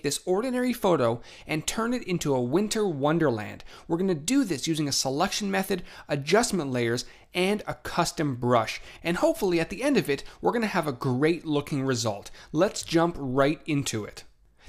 this ordinary photo and turn it into a winter wonderland. We're going to do this using a selection method, adjustment layers, and a custom brush. And hopefully at the end of it, we're going to have a great looking result. Let's jump right into it.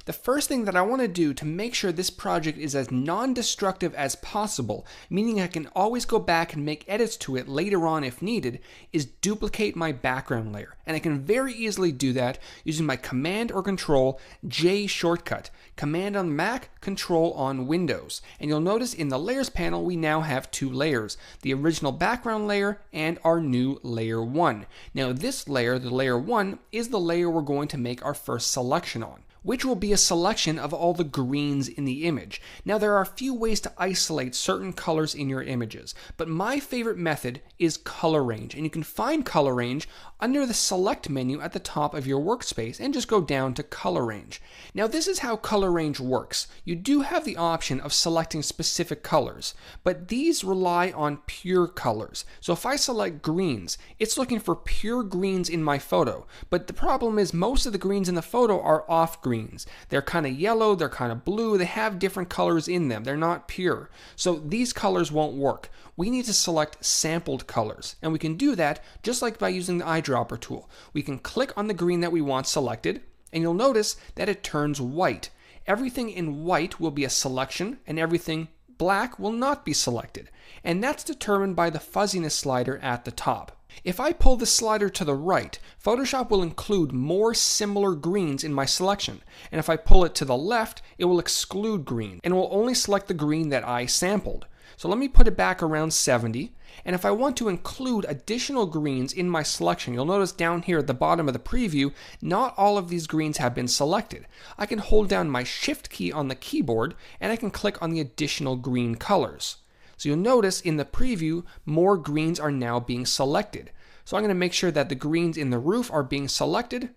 The first thing that I want to do to make sure this project is as non-destructive as possible, meaning I can always go back and make edits to it later on if needed, is duplicate my background layer. And I can very easily do that using my Command or Control J shortcut. Command on Mac, Control on Windows. And you'll notice in the Layers panel we now have two layers, the original background layer and our new Layer 1. Now this layer, the Layer 1, is the layer we're going to make our first selection on, which will be a selection of all the greens in the image. Now there are a few ways to isolate certain colors in your images, but my favorite method is color range, and you can find color range under the select menu at the top of your workspace and just go down to color range. Now this is how color range works. You do have the option of selecting specific colors, but these rely on pure colors. So if I select greens, it's looking for pure greens in my photo, but the problem is most of the greens in the photo are off greens. They're kind of yellow, they're kind of blue, they have different colors in them. They're not pure. So these colors won't work. We need to select sampled colors, and we can do that just like by using the eyedropper tool. We can click on the green that we want selected, and you'll notice that it turns white. Everything in white will be a selection, and everything black will not be selected. And that's determined by the fuzziness slider at the top. If I pull this slider to the right, Photoshop will include more similar greens in my selection. And if I pull it to the left, it will exclude green and will only select the green that I sampled. So let me put it back around 70. And if I want to include additional greens in my selection, you'll notice down here at the bottom of the preview, not all of these greens have been selected. I can hold down my Shift key on the keyboard and I can click on the additional green colors. So you'll notice in the preview, more greens are now being selected. So I'm going to make sure that the greens in the roof are being selected,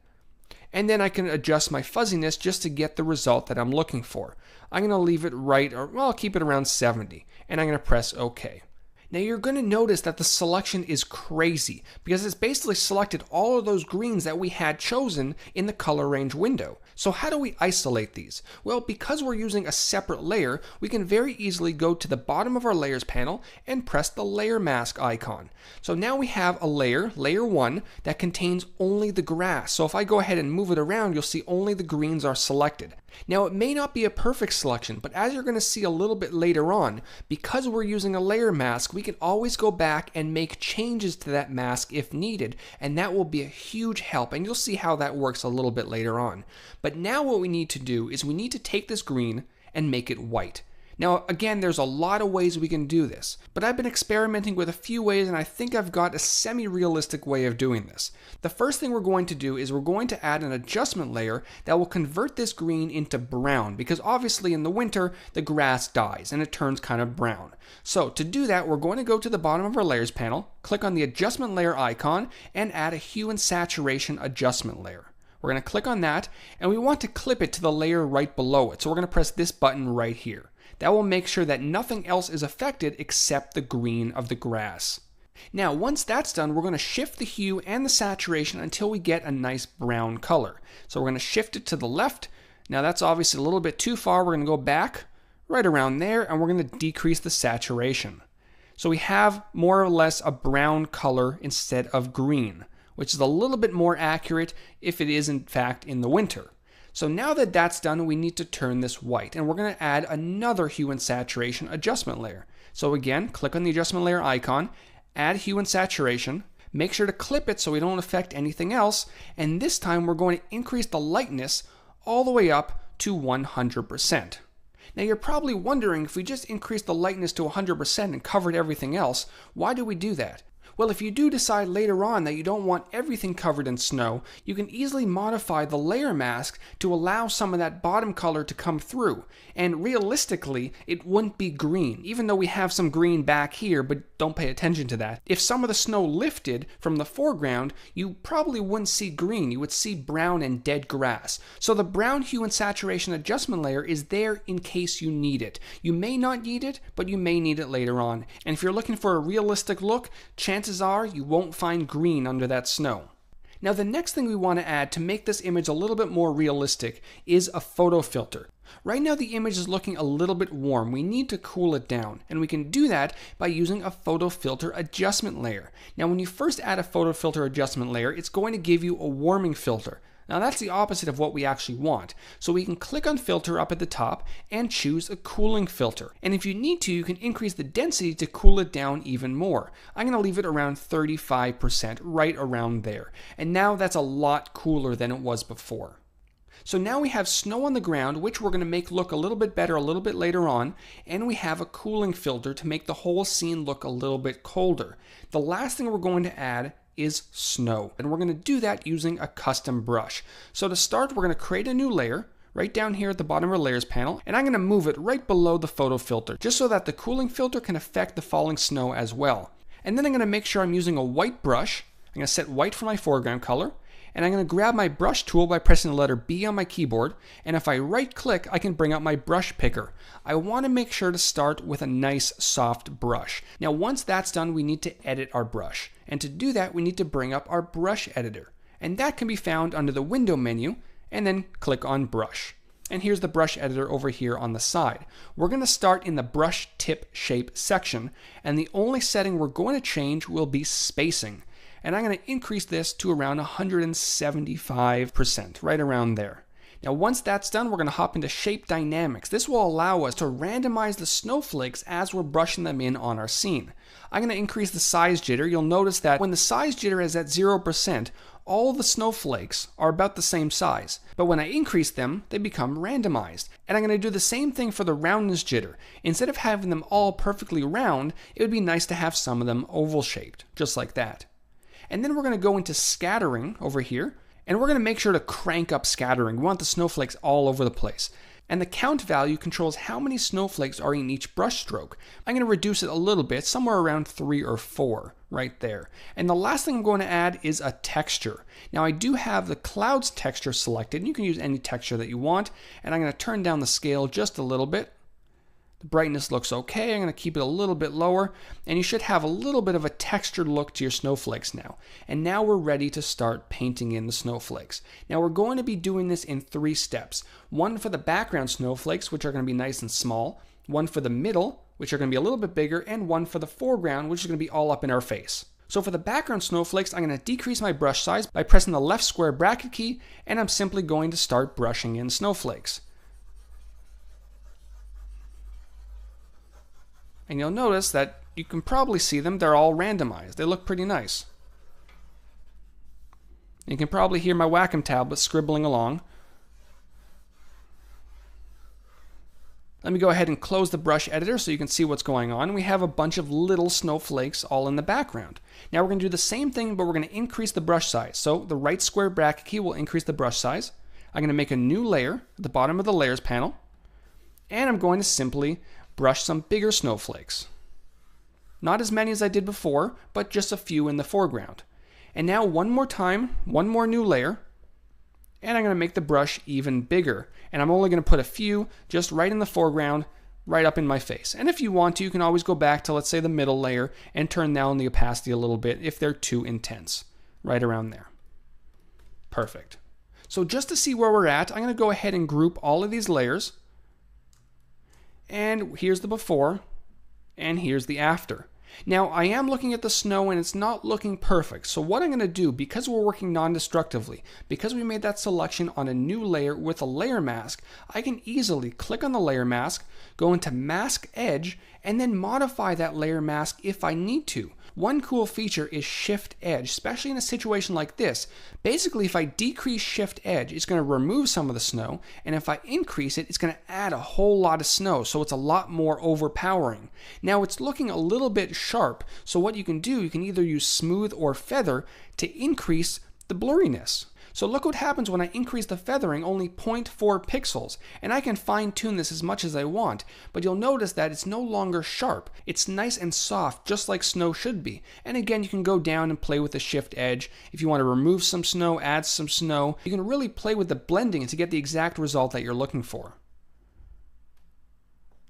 and then I can adjust my fuzziness just to get the result that I'm looking for. I'm going to leave it right, or well, I'll keep it around 70, and I'm going to press OK. Now you're going to notice that the selection is crazy because it's basically selected all of those greens that we had chosen in the color range window. So how do we isolate these? Well, because we're using a separate layer, we can very easily go to the bottom of our layers panel and press the layer mask icon. So now we have a layer, layer 1, that contains only the grass. So if I go ahead and move it around, you'll see only the greens are selected. Now it may not be a perfect selection, but as you're going to see a little bit later on, because we're using a layer mask, we can always go back and make changes to that mask if needed, and that will be a huge help, and you'll see how that works a little bit later on. But now what we need to do is we need to take this green and make it white. Now again, there's a lot of ways we can do this, but I've been experimenting with a few ways and I think I've got a semi-realistic way of doing this. The first thing we're going to do is we're going to add an adjustment layer that will convert this green into brown, because obviously in the winter the grass dies and it turns kind of brown. So to do that, we're going to go to the bottom of our layers panel, click on the adjustment layer icon, and add a hue and saturation adjustment layer. We're going to click on that, and we want to clip it to the layer right below it. So we're going to press this button right here. That will make sure that nothing else is affected except the green of the grass. Now, once that's done, we're going to shift the hue and the saturation until we get a nice brown color. So we're going to shift it to the left. Now that's obviously a little bit too far. We're going to go back right around there, and we're going to decrease the saturation. So we have more or less a brown color instead of green, which is a little bit more accurate if it is in fact in the winter. So now that that's done, we need to turn this white, and we're going to add another hue and saturation adjustment layer. So again, click on the adjustment layer icon, add hue and saturation, make sure to clip it so we don't affect anything else, and this time we're going to increase the lightness all the way up to 100%. Now you're probably wondering, if we just increased the lightness to 100% and covered everything else, why do we do that? Well, if you do decide later on that you don't want everything covered in snow, you can easily modify the layer mask to allow some of that bottom color to come through. And realistically, it wouldn't be green, even though we have some green back here, but don't pay attention to that. If some of the snow lifted from the foreground, you probably wouldn't see green, you would see brown and dead grass. So the brown hue and saturation adjustment layer is there in case you need it. You may not need it, but you may need it later on. And if you're looking for a realistic look, chances are you won't find green under that snow. Now the next thing we want to add to make this image a little bit more realistic is a photo filter. Right now the image is looking a little bit warm. We need to cool it down, and we can do that by using a photo filter adjustment layer. Now when you first add a photo filter adjustment layer, it's going to give you a warming filter. Now that's the opposite of what we actually want. So we can click on filter up at the top and choose a cooling filter. And if you need to, you can increase the density to cool it down even more. I'm going to leave it around 35%, right around there. And now that's a lot cooler than it was before. So now we have snow on the ground, which we're going to make look a little bit better a little bit later on, and we have a cooling filter to make the whole scene look a little bit colder. The last thing we're going to add is snow, and we're going to do that using a custom brush. So to start, we're going to create a new layer right down here at the bottom of our layers panel, and I'm going to move it right below the photo filter just so that the cooling filter can affect the falling snow as well. And then I'm going to make sure I'm using a white brush. I'm going to set white for my foreground color, and I'm going to grab my brush tool by pressing the letter B on my keyboard, and if I right click, I can bring up my brush picker. I want to make sure to start with a nice soft brush. Now once that's done, we need to edit our brush, and to do that we need to bring up our brush editor, and that can be found under the window menu, and then click on brush. And here's the brush editor over here on the side. We're going to start in the brush tip shape section, and the only setting we're going to change will be spacing. And I'm going to increase this to around 175%, right around there. Now once that's done, we're going to hop into Shape Dynamics. This will allow us to randomize the snowflakes as we're brushing them in on our scene. I'm going to increase the size jitter. You'll notice that when the size jitter is at 0%, all the snowflakes are about the same size. But when I increase them, they become randomized. And I'm going to do the same thing for the roundness jitter. Instead of having them all perfectly round, it would be nice to have some of them oval shaped, just like that. And then we're going to go into scattering over here, and we're going to make sure to crank up scattering. We want the snowflakes all over the place. And the count value controls how many snowflakes are in each brush stroke. I'm going to reduce it a little bit, somewhere around 3 or 4, right there. And the last thing I'm going to add is a texture. Now I do have the clouds texture selected, and you can use any texture that you want, and I'm going to turn down the scale just a little bit. The brightness looks okay. I'm going to keep it a little bit lower, and you should have a little bit of a textured look to your snowflakes now. And now we're ready to start painting in the snowflakes. Now we're going to be doing this in 3 steps. One for the background snowflakes, which are going to be nice and small. One for the middle, which are going to be a little bit bigger, and one for the foreground, which is going to be all up in our face. So for the background snowflakes, I'm going to decrease my brush size by pressing the left square bracket key, and I'm simply going to start brushing in snowflakes. And you'll notice that you can probably see them, they're all randomized. They look pretty nice. You can probably hear my Wacom tablet scribbling along. Let me go ahead and close the brush editor so you can see what's going on. We have a bunch of little snowflakes all in the background. Now we're going to do the same thing, but we're going to increase the brush size. So the right square bracket key will increase the brush size. I'm going to make a new layer at the bottom of the layers panel, and I'm going to simply brush some bigger snowflakes. Not as many as I did before, but just a few in the foreground. And now one more time, one more new layer, and I'm going to make the brush even bigger. And I'm only going to put a few just right in the foreground, right up in my face. And if you want to, you can always go back to, let's say, the middle layer and turn down the opacity a little bit if they're too intense. Right around there. Perfect. So just to see where we're at, I'm going to go ahead and group all of these layers. And here's the before, and here's the after. Now, I am looking at the snow and it's not looking perfect. So what I'm going to do, because we're working non-destructively, because we made that selection on a new layer with a layer mask, I can easily click on the layer mask, go into Mask Edge, and then modify that layer mask if I need to. One cool feature is Shift Edge, especially in a situation like this. Basically, if I decrease Shift Edge, it's going to remove some of the snow, and if I increase it, it's going to add a whole lot of snow, so it's a lot more overpowering. Now, it's looking a little bit sharp, so what you can do, you can either use Smooth or Feather to increase the blurriness. So look what happens when I increase the feathering only 0.4 pixels, and I can fine-tune this as much as I want, but you'll notice that it's no longer sharp. It's nice and soft, just like snow should be. And again, you can go down and play with the Shift Edge. If you want to remove some snow, add some snow, you can really play with the blending to get the exact result that you're looking for.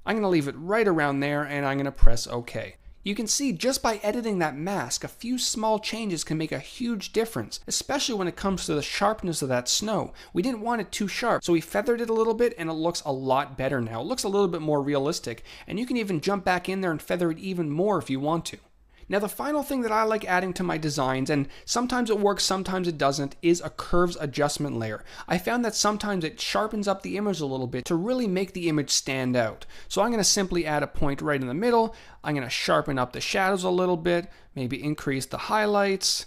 I'm going to leave it right around there, and I'm going to press OK. You can see just by editing that mask, a few small changes can make a huge difference, especially when it comes to the sharpness of that snow. We didn't want it too sharp, so we feathered it a little bit and it looks a lot better now. It looks a little bit more realistic, and you can even jump back in there and feather it even more if you want to. Now the final thing that I like adding to my designs, and sometimes it works, sometimes it doesn't, is a curves adjustment layer. I found that sometimes it sharpens up the image a little bit to really make the image stand out. So I'm going to simply add a point right in the middle. I'm going to sharpen up the shadows a little bit, maybe increase the highlights,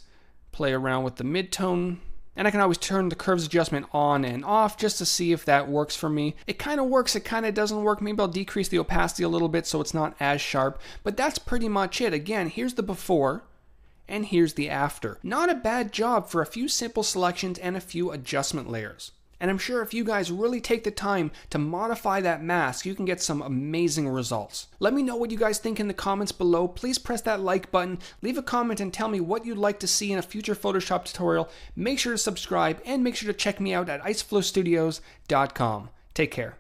play around with the midtone. And I can always turn the curves adjustment on and off just to see if that works for me. It kind of works, it kind of doesn't work. Maybe I'll decrease the opacity a little bit so it's not as sharp. But that's pretty much it. Again, here's the before and here's the after. Not a bad job for a few simple selections and a few adjustment layers. And I'm sure if you guys really take the time to modify that mask, you can get some amazing results. Let me know what you guys think in the comments below. Please press that like button, leave a comment and tell me what you'd like to see in a future Photoshop tutorial. Make sure to subscribe and make sure to check me out at iceflowstudios.com. Take care.